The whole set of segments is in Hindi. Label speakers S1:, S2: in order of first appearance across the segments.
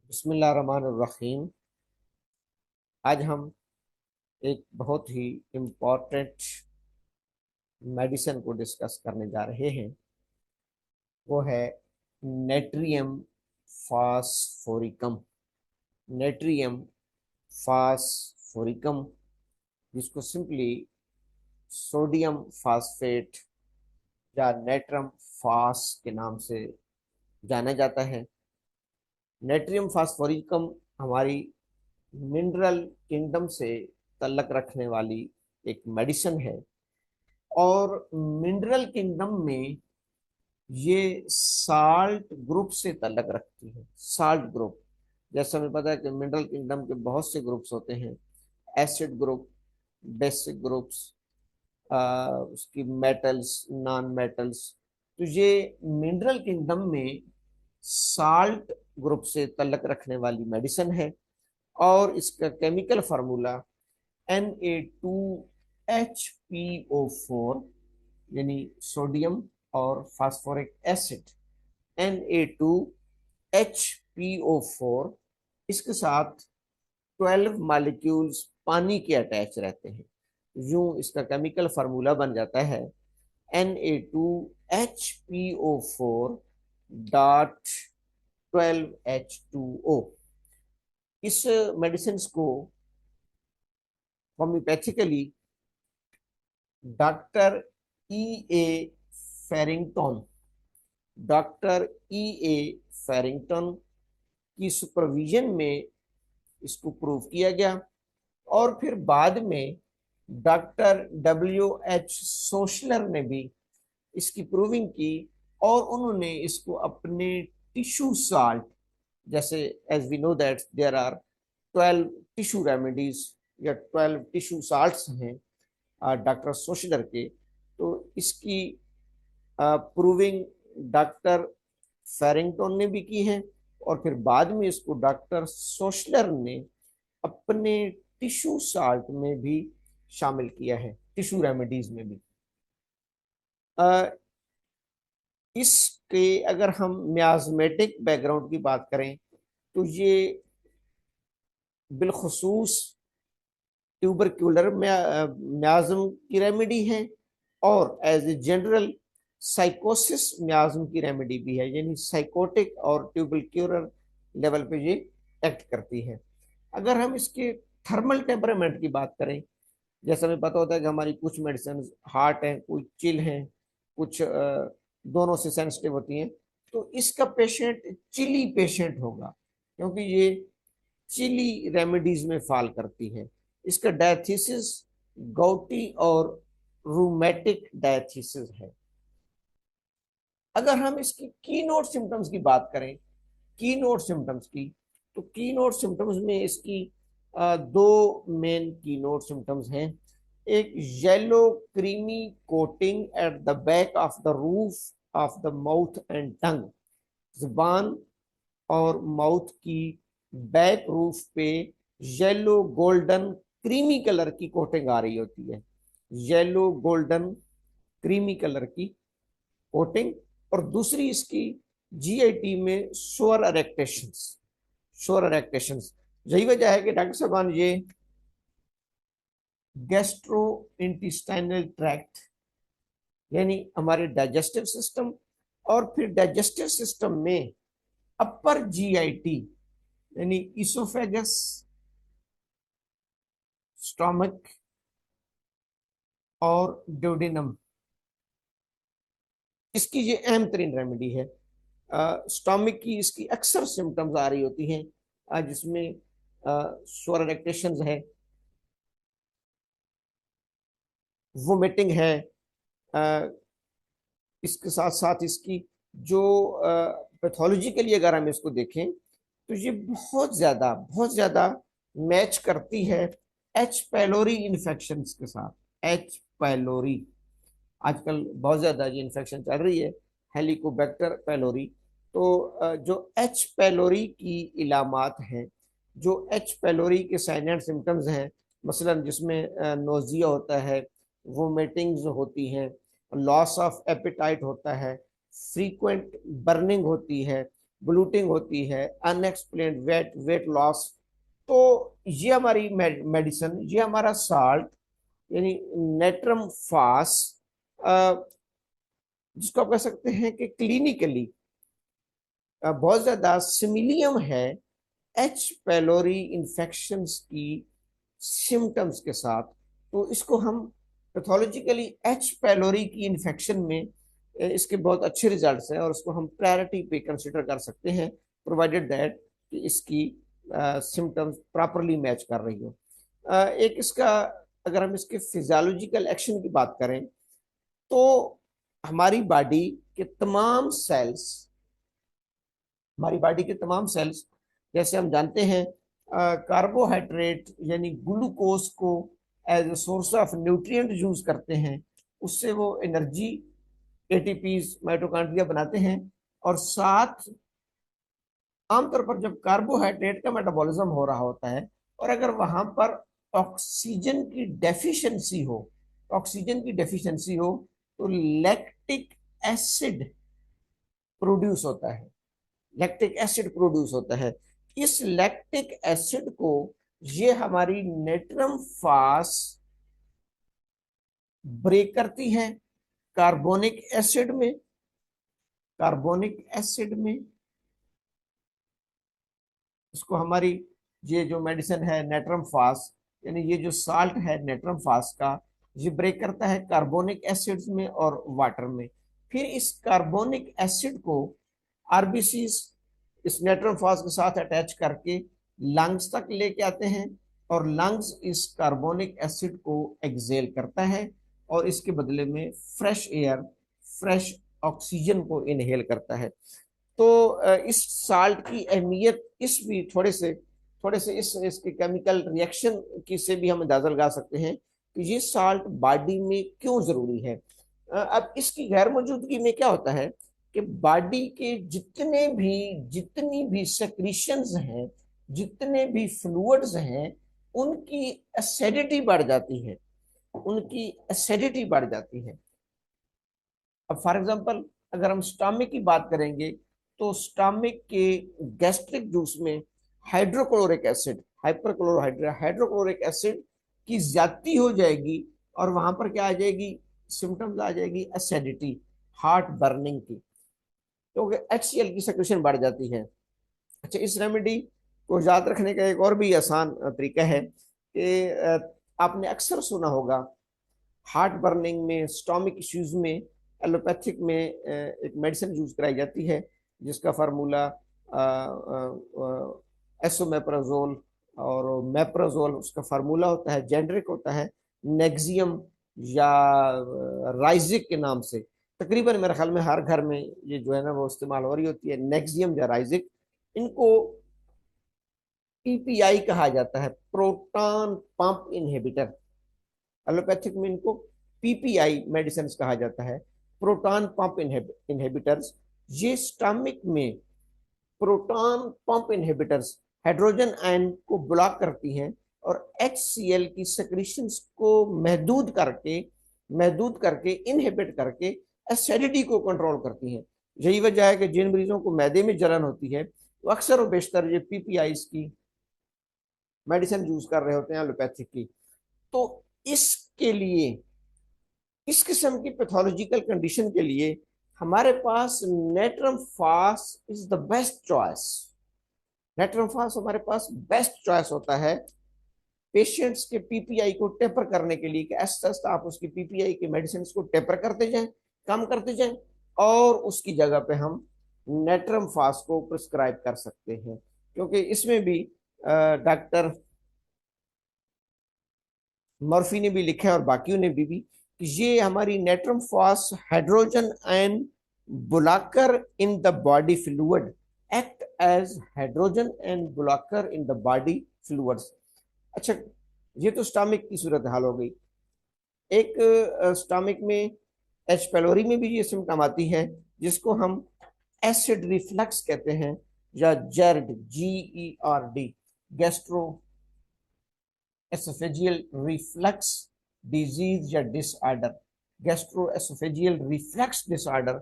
S1: बिस्मिल्लाहिर्रहमानिर्रहीम। आज हम एक बहुत ही इम्पोर्टेंट मेडिसिन को डिस्कस करने जा रहे हैं। वो है नेट्रियम फास्फोरिकम। नेट्रियम फास्फोरिकम, जिसको सिंपली सोडियम फास्फेट या नेट्रम फास के नाम से जाना जाता है। नेट्रियम फास्फोरिकम हमारी मिनरल किंगडम से तल्लक रखने वाली एक मेडिसिन है, और मिनरल किंगडम में ये साल्ट ग्रुप से तल्लक रखती है। साल्ट ग्रुप, जैसे हमें पता है कि मिनरल किंगडम के बहुत से ग्रुप्स होते हैं। एसिड ग्रुप, बेसिक ग्रुप्स, उसकी मेटल्स, नॉन मेटल्स। तो ये मिनरल किंगडम में साल्ट ग्रुप से तल्लक रखने वाली मेडिसिन है, और इसका केमिकल फार्मूला Na2HPO4, यानी सोडियम और फास्फोरिक एसिड। Na2HPO4, इसके साथ 12 मॉलिक्यूल्स पानी के अटैच रहते हैं। यूं इसका केमिकल फार्मूला बन जाता है Na2HPO4.12H2O। इस मेडिसिन को होम्योपैथिकली डॉक्टर ई ए फेरिंगटन डॉक्टर ई ए फेरिंगटन की सुपरविजन में इसको प्रूव किया गया, और फिर बाद में डॉक्टर W H सोशलर ने भी इसकी प्रूविंग की, और उन्होंने इसको अपने टिश्यू साल्ट, जैसे as we know that there are 12 tissue remedies या 12 टिश्यू साल्ट्स हैं डॉक्टर सोशलर के। तो इसकी प्रूविंग डॉक्टर फेरिंगटन ने भी की है, और फिर बाद में इसको डॉक्टर सोशलर ने अपने टिश्यू साल्ट में भी शामिल किया है, टिश्यू रेमेडीज में भी। इसके अगर हम मियाज़मेटिक बैकग्राउंड की बात करें, तो ये बिलखसूस ट्यूबरक्यूलर मियाज्म की रेमेडी है, और एज ए जनरल साइकोसिस मियाज्म की रेमेडी भी है, यानी साइकोटिक और ट्यूबरक्यूलर लेवल पे ये एक्ट करती है। अगर हम इसके थर्मल टेम्परामेंट की बात करें, जैसे हमें पता होता है कि हमारी कुछ मेडिसिन हार्ट है, कुछ चिल है, कुछ दोनों से सेंसिटिव होती हैं। तो इसका पेशेंट चिली पेशेंट होगा, क्योंकि ये चिली रेमेडीज में फॉल करती है। इसका डायथीसिस गौटी और रूमेटिक डायथीसिस है। अगर हम इसकी की नोट सिम्टम्स की बात करें, की नोट सिम्टम्स की, तो की नोट सिम्टम्स में इसकी दो मेन की नोट सिम्टम्स हैं। एक yellow creamy coating at the back of the roof of the mouth and tongue. जुबान और माउथ की बैक रूफ पे येलो गोल्डन क्रीमी कलर की कोटिंग आ रही होती है। येलो गोल्डन क्रीमी कलर की कोटिंग। और दूसरी इसकी जीआईटी में शोर अरेक्टेशंस। शोर अरेक्टेशंस, यही वजह है कि डॉक्टर साहबान ये गैस्ट्रो इंटेस्टाइनल ट्रैक्ट, यानी हमारे डाइजेस्टिव सिस्टम, और फिर डाइजेस्टिव सिस्टम में अपर जीआईटी यानी इसोफेगस, स्टोमक और ड्यूडेनम, इसकी ये अहम तरीन रेमेडी है। स्टोमक की इसकी अक्सर सिम्टम्स आ रही होती हैं, जिसमें शोर इरिटेशंस है, वोमिटिंग है। इसके साथ साथ इसकी जो पैथोलॉजिकली अगर हम इसको देखें, तो ये बहुत ज्यादा मैच करती है एच पैलोरी इन्फेक्शन के साथ। एच पैलोरी आजकल बहुत ज्यादा ये इन्फेक्शन चल रही है, हेलिकोबैक्टर पैलोरी। तो जो एच पैलोरी की इलामात हैं, जो एच पैलोरी के साइन एंड सिम्टम्स हैं, मसलन जिसमें नोजिया होता है, वोमिटिंग्स होती हैं, लॉस ऑफ एपिटाइट होता है, फ्रीक्वेंट बर्निंग होती है, ब्लूटिंग होती है, अनएक्सप्लेन्ड वेट लॉस। तो ये हमारी मेडिसिन, ये हमारा साल्ट यानी नेट्रम फास, जिसको आप कह सकते हैं कि क्लिनिकली बहुत ज्यादा सिमिलियम है एच पैलोरी इन्फेक्शंस की सिम्टम्स के साथ। तो इसको हम पैथोलॉजिकली एच पैलोरी की इन्फेक्शन में इसके बहुत अच्छे रिजल्ट्स हैं और उसको हम प्रायोरिटी पे कंसिडर कर सकते हैं, प्रोवाइडेड दैट कि इसकी सिम्टम्स प्रॉपरली मैच कर रही हो। एक इसका, अगर हम इसके फिजियोलॉजिकल एक्शन की बात करें तो हमारी बॉडी के तमाम सेल्स, हमारी बॉडी के तमाम सेल्स, जैसे हम जानते हैं कार्बोहाइड्रेट यानी ग्लूकोज को as a source of nutrient use करते हैं, उससे वो एनर्जी एटीपीज माइटोकॉन्ड्रिया बनाते हैं। और साथ आमतौर पर जब कार्बोहाइड्रेट का मेटाबॉलिज्म हो रहा होता है और अगर वहां पर ऑक्सीजन की डेफिशिएंसी हो, ऑक्सीजन की डेफिशिएंसी हो तो लैक्टिक एसिड प्रोड्यूस होता है, लैक्टिक एसिड प्रोड्यूस होता है। इस लैक्टिक एसिड को ये हमारी नेट्रम फास ब्रेक करती है कार्बोनिक एसिड में, कार्बोनिक एसिड में। इसको हमारी ये जो मेडिसिन है नेट्रम फास, यानी ये जो साल्ट है नेट्रम फास का, ये ब्रेक करता है कार्बोनिक एसिड्स में और वाटर में। फिर इस कार्बोनिक एसिड को आरबीसीज इस नेट्रम फास के साथ अटैच करके लंग्स तक लेके आते हैं और लंग्स इस कार्बोनिक एसिड को एक्सेल करता है और इसके बदले में फ्रेश एयर, फ्रेश ऑक्सीजन को इनहेल करता है। तो इस साल्ट की अहमियत इस भी थोड़े से इस इसके केमिकल रिएक्शन की से भी हम अंदाजा लगा सकते हैं कि ये साल्ट बॉडी में क्यों जरूरी है। अब इसकी गैर मौजूदगी में क्या होता है कि बॉडी के जितनी भी सेक्रीशंस हैं, जितने भी फ्लूइड्स हैं, उनकी एसिडिटी बढ़ जाती है, उनकी एसिडिटी बढ़ जाती है। अब फॉर एग्जांपल अगर हम स्टमक की बात करेंगे तो स्टमक के गैस्ट्रिक जूस में हाइड्रोक्लोरिक एसिड, हाइड्रोक्लोरिक एसिड की ज्यादती हो जाएगी और वहां पर क्या आ जाएगी, सिम्टम्स आ जाएगी एसिडिटी, हार्ट बर्निंग की, क्योंकि HCl की सेक्रेशन बढ़ जाती है। अच्छा, इस रेमेडी को याद रखने का एक और भी आसान तरीका है कि आपने अक्सर सुना होगा हार्ट बर्निंग में, स्टोमिक इश्यूज में एलोपैथिक में एक मेडिसिन यूज कराई जाती है जिसका फार्मूला एसोमेप्राजोल और मेप्राजोल, उसका फार्मूला होता है, जेनरिक होता है नेक्सियम या राइजिक के नाम से। तकरीबन मेरे ख्याल में हर घर में ये जो है ना वो इस्तेमाल हो रही होती है, नेक्सियम या राइजिक। इनको PPI कहा जाता है, प्रोटॉन पंप इनहिबिटर। एलोपैथिक में इनको PPI मेडिसिन कहा जाता है, प्रोटॉन पंप इनहिबिटर्स। ये स्टमक में proton pump inhibitors hydrogen ion को ब्लॉक करती हैं और HCl की सेक्रेशंस को महदूद करके इनहिबिट करके एसिडिटी को कंट्रोल करती हैं। यही वजह है कि जिन मरीजों को मैदे में जलन होती है वो अक्सर और बेशतर ये PPIs की मेडिसिन यूज कर रहे होते हैं एलोपैथिक की। तो इसके लिए, इस किस्म की पैथोलॉजिकल कंडीशन के लिए हमारे पास नेट्रम फास is the best choice. Natrum फास हमारे पास बेस्ट चॉइस होता है पेशेंट्स के PPI को टेपर करने के लिए, कि ऐसा आप उसकी PPI के मेडिसिन को टेपर करते जाएं, कम करते जाएं और उसकी जगह पे हम नेट्रम फास को प्रिस्क्राइब कर सकते हैं। क्योंकि इसमें भी डॉक्टर मर्फी ने भी लिखा है और बाकियों ने भी कि ये हमारी natrum phos hydrogen ion blocker in the body fluid, act as hydrogen ion blocker in the body fluids. अच्छा, ये तो स्टमक की सूरत हाल हो गई। एक स्टमक में H पैलोरी में भी ये सिम्टम आती है जिसको हम एसिड रिफ्लक्स कहते हैं या GERD, GERD, gastro oesophageal reflux disease या disorder, gastro oesophageal reflux disorder,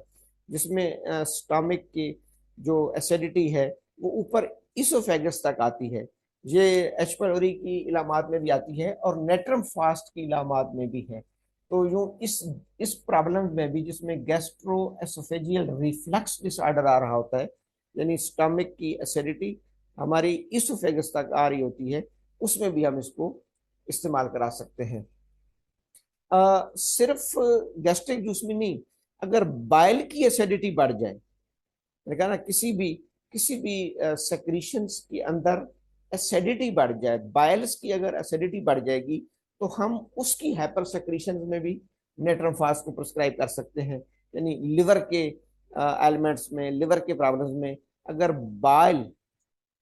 S1: जिसमें स्टमक के जो एसिडिटी है वो ऊपर इसोफेगस तक आती है। ये एच पाइलोरी की इलामात में भी आती है और नेट्रम फास्ट की इलामात में भी है। तो यूं इस प्रॉब्लम में भी, जिसमें गैस्ट्रो एसोफेजियल रिफ्लक्स डिसऑर्डर आ रहा होता है, यानी स्टमक की एसिडिटी हमारी इसोफेगस तक आ रही होती है, उसमें भी हम इसको इस्तेमाल करा सकते हैं। सिर्फ गैस्ट्रिक जूस में नहीं, अगर बाइल की एसिडिटी बढ़ जाए, मैंने कहा ना, किसी भी सेक्रीशंस के अंदर एसिडिटी बढ़ जाए, बाइल्स की अगर एसिडिटी बढ़ जाएगी, तो हम उसकी हाइपर सेक्रीशन में भी नेट्रम-फास्ट को प्रिस्क्राइब कर सकते हैं। यानी लिवर के एलिमेंट्स में, लिवर के प्रॉब्लम्स में, अगर बाइल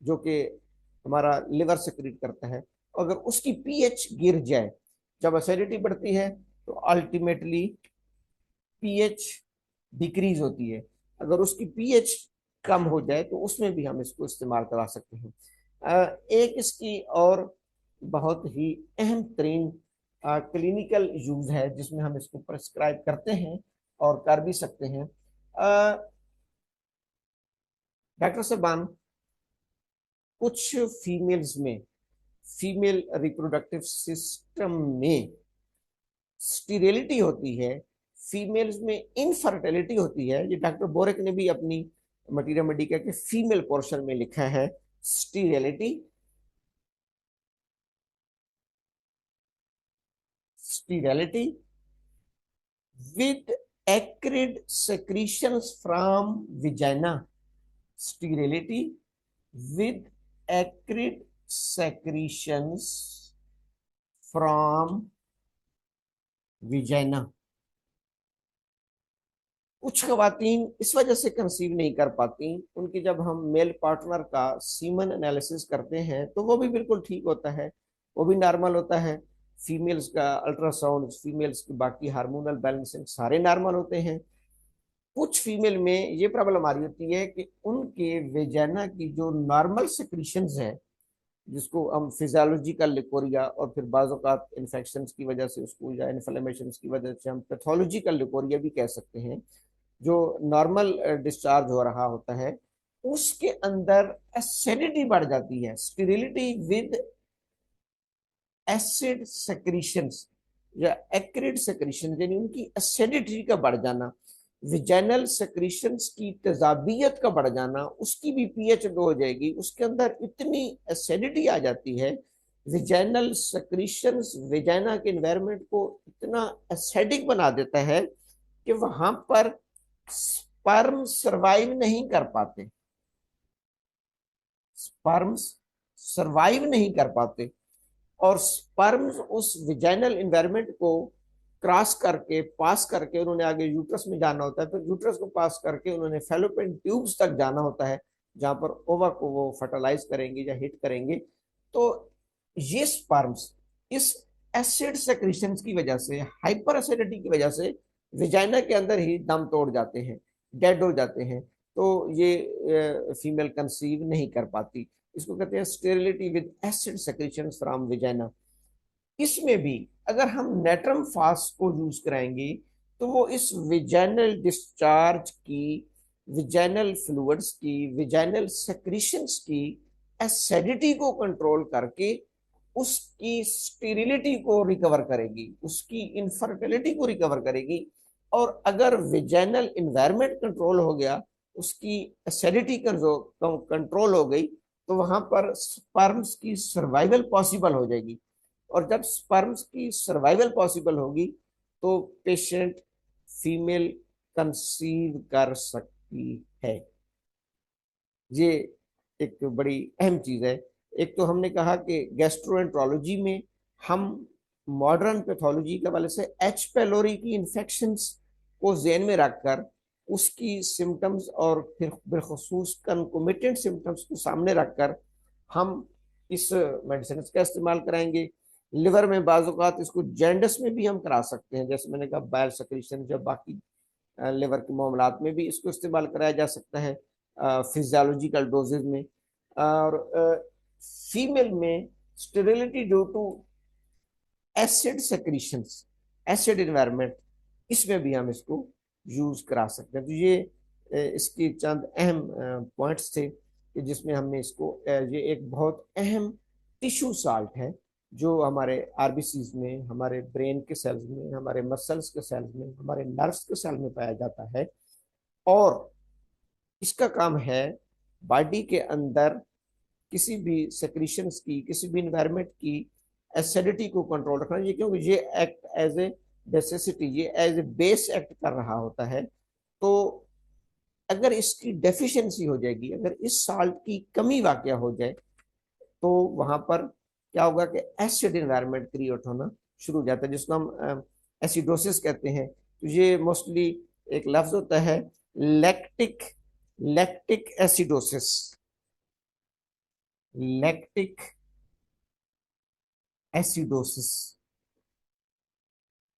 S1: जो कि हमारा लिवर सेक्रेट करता है, अगर उसकी पीएच गिर जाए, जब एसिडिटी बढ़ती है तो अल्टीमेटली पीएच डिक्रीज होती है। अगर उसकी पीएच कम हो जाए तो उसमें भी हम इसको इस्तेमाल करा सकते हैं। एक इसकी और बहुत ही अहम तरीन क्लिनिकल यूज है जिसमें हम इसको प्रिस्क्राइब करते हैं और कर भी सकते हैं। डॉक्टर साहबान, कुछ फीमेल्स में, फीमेल रिप्रोडक्टिव सिस्टम में स्टीरिलिटी होती है, फीमेल्स में इनफर्टिलिटी होती है। ये डॉक्टर बोरेक ने भी अपनी मटीरिया मेडिका के फीमेल पोर्शन में लिखा है, स्टीरिलिटी स्टीरिलिटी with acrid secretions from vagina, sterility with acrid secretions from vagina। कुछ खवातीन इस वजह से कंसीव नहीं कर पाती, उनकी जब हम मेल पार्टनर का सीमन एनालिसिस करते हैं तो वो भी बिल्कुल ठीक होता है, वो भी नॉर्मल होता है। फीमेल्स का अल्ट्रासाउंड, फीमेल्स की बाकी हार्मोनल बैलेंसिंग सारे नॉर्मल होते हैं। कुछ फीमेल में ये प्रॉब्लम आ रही होती है कि उनके वेजाना की जो नॉर्मल सिक्रीशंस है, जिसको हम फिजियोलॉजिकल लिकोरिया और फिर बाज़ इन्फेक्शन की वजह से उसको, या इन्फ्लेमेशन की वजह से हम पैथोलॉजिकल लिकोरिया भी कह सकते हैं, जो नॉर्मल डिस्चार्ज हो रहा होता है, उसके अंदर एसिडिटी बढ़ जाती है। स्टेरिलिटी विद एसिड सेक्रीशंस या एक्रिड सेक्रीशन, यानी उनकी एसिडिटी का बढ़ जाना, विजाइनल सेक्रीशंस की तेजाबियत का बढ़ जाना, उसकी भी पीएच लो हो जाएगी, उसके अंदर इतनी एसिडिटी आ जाती है, विजाइनल सेक्रीशंस विजाइना के एनवायरनमेंट को इतना एसिडिक बना देता है कि वहां पर स्पर्म सरवाइव नहीं कर पाते, स्पर्म्स सरवाइव नहीं कर पाते, और स्पर्म्स उस विजाइनल एनवायरनमेंट को क्रॉस करके, पास करके उन्होंने आगे यूट्रस में जाना होता है, फिर यूट्रस को पास करके उन्होंने फैलोपियन ट्यूब्स तक जाना होता है, जहां पर ओवा को वो फर्टिलाइज करेंगे या हिट करेंगे। तो ये स्पर्म्स इस एसिड सेक्रीशन की वजह से, हाइपर एसिडिटी की वजह से विजाइना के अंदर ही दम तोड़ जाते हैं, डेड हो जाते हैं। तो ये फीमेल कंसीव नहीं कर पाती। इसको कहते हैं sterility with acid secretion from vagina. इसमें भी अगर हम नेट्रम फास्ट को यूज कराएंगे तो वो इस विजाइनल डिस्चार्ज की, विजाइनल फ्लूइड्स की, विजाइनल सेक्रीशंस की एसिडिटी को कंट्रोल करके उसकी स्टेरिलिटी को रिकवर करेगी, उसकी इनफर्टिलिटी को रिकवर करेगी। और अगर विजाइनल इन्वायरमेंट कंट्रोल हो गया, उसकी एसिडिटी कंट्रोल हो गई, तो वहां पर स्पर्म्स की सर्वाइवल पॉसिबल हो जाएगी। और जब स्पर्म्स की सर्वाइवल पॉसिबल होगी तो पेशेंट फीमेल कंसीव कर सकती है। ये एक बड़ी अहम चीज है। एक तो हमने कहा कि गैस्ट्रोएंट्रोलॉजी में हम मॉडर्न पैथोलॉजी के हवाले से एच पेलोरी की इन्फेक्शंस को ज़हन में रखकर उसकी सिम्टम्स और फिर बिलखसूस कंकोमिटेंट सिम्टम्स को सामने रखकर हम इस मेडिसिन का इस्तेमाल कराएंगे। लिवर में बाज़ इसको जैंडस में भी हम करा सकते हैं, जैसे मैंने कहा बाइल सेक्रीशन, जब बाकी लिवर के मामलात में भी इसको इस्तेमाल कराया जा सकता है फिजियोलॉजिकल डोजेज में। और फीमेल में sterility due to acid secretions, acid environment, इसमें भी हम इसको यूज करा सकते हैं। तो ये इसकी चंद अहम पॉइंट्स थे कि जिसमें हमने इसको ये एक बहुत अहम टिश्यू साल्ट है जो हमारे आरबीसीज में, हमारे ब्रेन के सेल्स में, हमारे मसल्स के सेल्स में, हमारे नर्व्स के सेल में पाया जाता है। और इसका काम है बॉडी के अंदर किसी भी सेक्रीशंस की, किसी भी इन्वायरमेंट की एसिडिटी को कंट्रोल रखना। ये क्योंकि ये एक्ट एज ए नेसेसिटी, ये एज ए बेस एक्ट कर रहा होता है। तो अगर इसकी डेफिशिएंसी हो जाएगी, अगर इस साल्ट की कमी वाकया हो जाए, तो वहां पर क्या होगा कि एसिड इन्वायरमेंट क्रिएट होना शुरू हो जाता है, जिसको हम एसिडोसिस कहते हैं। तो ये मोस्टली एक लफ्ज होता है lactic lactic acidosis, lactic acidosis,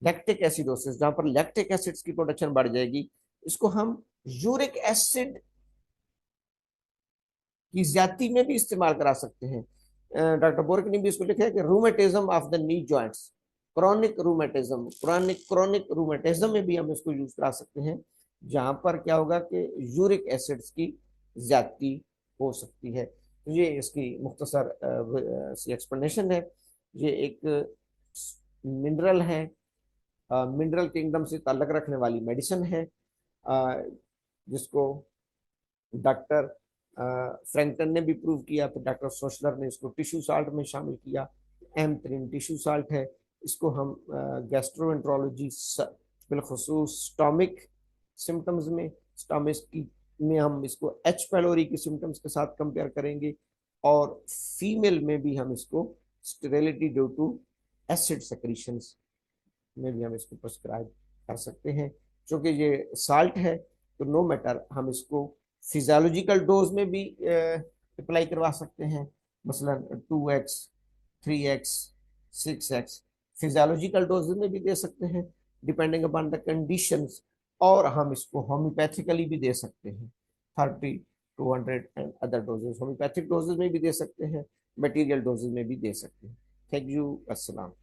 S1: lactic acidosis, जहां पर लैक्टिक एसिड्स की प्रोडक्शन बढ़ जाएगी। इसको हम यूरिक एसिड की ज्यादती में भी इस्तेमाल करा सकते हैं। डॉक्टर बोर्क ने भी इसको लिखा है कि rheumatism of the knee joints, chronic rheumatism, chronic rheumatism में भी हम इसको यूज करा सकते हैं, जहां पर क्या होगा कि यूरिक एसिड्स की ज्यादती हो सकती है। तो ये इसकी मुख्तसर सी एक्सप्लेनेशन है। ये एक मिनरल है, मिनरल किंगडम से ताल्लुक रखने वाली मेडिसिन है, जिसको डॉक्टर फ्रैंकटन ने भी प्रूव किया, फिर डॉक्टर सोशलर ने इसको टिश्यू साल्ट में शामिल किया। एम3 टिश्यू साल्ट है। इसको हम गैस्ट्रोएंट्रोलॉजी, बिलखसूस स्टोमिक सिम्टम्स में, स्टोमिक की में हम इसको एच पैलोरी की सिम्टम्स के साथ कंपेयर करेंगे। और फीमेल में भी हम इसको sterility due to acid secretions में भी हम इसको प्रिस्क्राइब कर सकते हैं। क्योंकि ये साल्ट है, तो नो मैटर हम इसको फिजियोलॉजिकल डोज में भी अप्लाई करवा सकते हैं। मसलन 2x, 3x, 6x physiological dose में भी दे सकते हैं, डिपेंडिंग अपॉन द कंडीशंस। और हम इसको होम्योपैथिकली भी दे सकते हैं, 30, 200 and other doses homeopathic doses में भी दे सकते हैं, मटेरियल डोजेज में भी दे सकते हैं। थैंक यू, अस्सलाम।